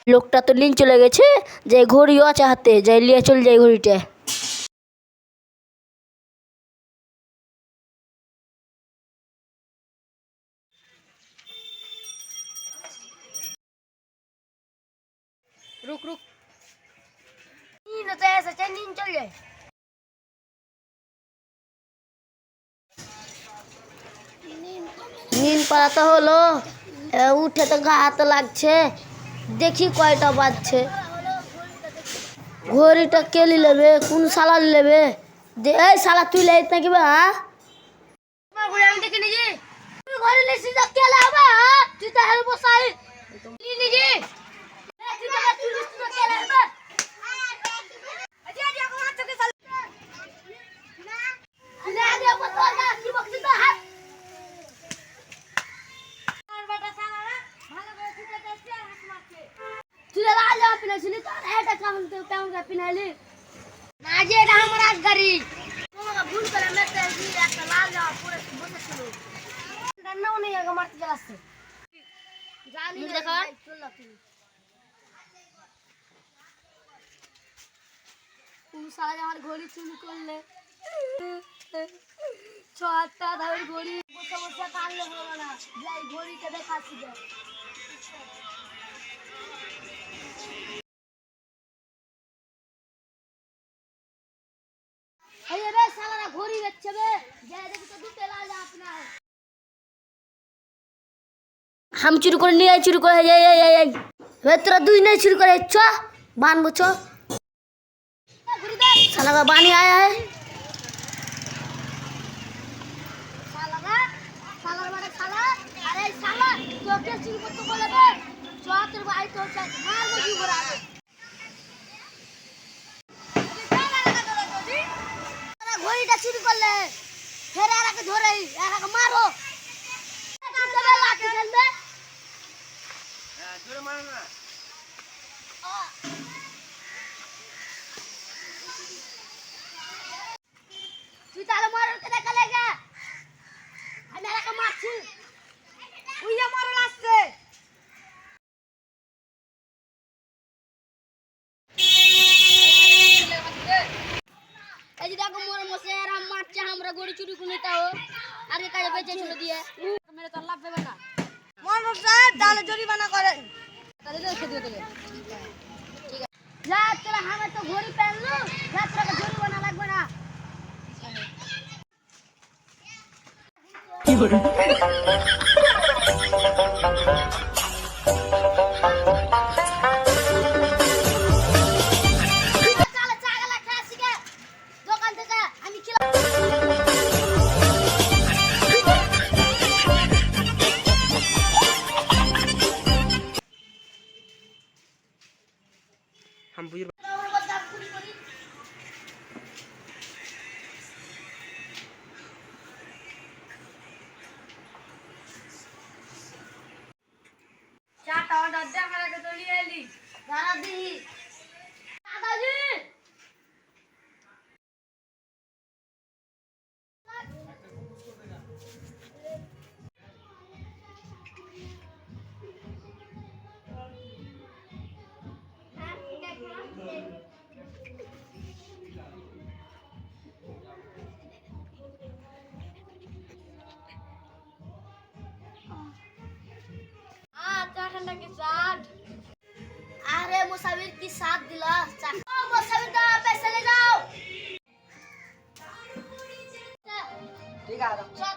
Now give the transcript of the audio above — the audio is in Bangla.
লোকটা তো লিন চলে গেছে, যে ঘড়িও আছে হাতে, যাই লিয়ে চল যাই ঘড়িটা। रुक रुक, नींद तो ऐसा चल, नींद चल जाए। नींद পালাতে হলো, উঠে তো গা হাতে লাগছে, দেখি কয়টা বাজছে। ঘড়িটা কে নেবে, কোন শালা নেবে? এই শালা তুই লেট নাকি বা? হ্যাঁ ঘড়ি আমি দেখে নিজি, তুই ঘড়ি লেছিস তো কে লাবা? তুই তো হেল্প বসাই নি নিজি, তুই তো তুই লেছিস তো কে লাবা? আজে আজে আমার চোখে শালা না না দে বতো না, কি বকছিস তো? হাত আর বেটা শালা না ভালো করে ছুটে যাচ্ছে আর হাত মারছে। তুই লাল জামা পিনাইছিলি তো, এটা কেমন কেমন পিনাইলি না? যে এটা আমার গাড়ি, তোমাকে ভুল করে মেতে একটা লাল জামা পরে বসেছিল, রান্নাও নেই আগে মারতে যাচ্ছে। জানি দেখা চল না তুই, তুই সারা আমার ঘড়ি চুরি করলে, ছটা ধারের ঘড়ি বসে বসে কানলে হলো না, যাই ঘড়িটা দেখাচ্ছি। अरे बे साला ना घोड़ी बेचे बे, जाए देखो तो दूध ला जा अपना है। हम चुरी कर नहीं आए, चुरी कर ये वे तेरा दूध नहीं चुरी करे, चा बान बचो साला का बानी आया है। साला बड़ा साला, अरे साला तो क्या चुरी कर तो बोले बे, चा तेरे भाई तो चा मार मुझे बुरा है। ঘড়িটা চুরি করলে ফের এরাকে ধরে এরাকে মারো, লাঠি ফেলবে। হ্যাঁ জোরে মারো না। তুই তাহলে মারো কে দেখা লাগে, আমি এরাকে মারছি, তুই মারো আসছে। এই যে দেখো মোর মশে এরা মারছে, আমরা গড়ি চুরি করে নিতাও আগে কাজে বেঁচে ছিল দিয়ে মেরে তো লাভ দেবে না। মোর মশে তাহলে জরিমানা করেন, তাহলে রেখে দিও তোকে। ঠিক আছে যা, তোরা আমরা তো ঘড়ি পেনলো, যা তোরা জরিমানা লাগবে না। কি করে हम बुझ चाटा ऑर्डर दे, हमरा के तो लिए ली दादा दी दादाजी। अरे मुसाफिर की साथ दिला, मुसाफिर का पैसे ले जाओ। ठीक है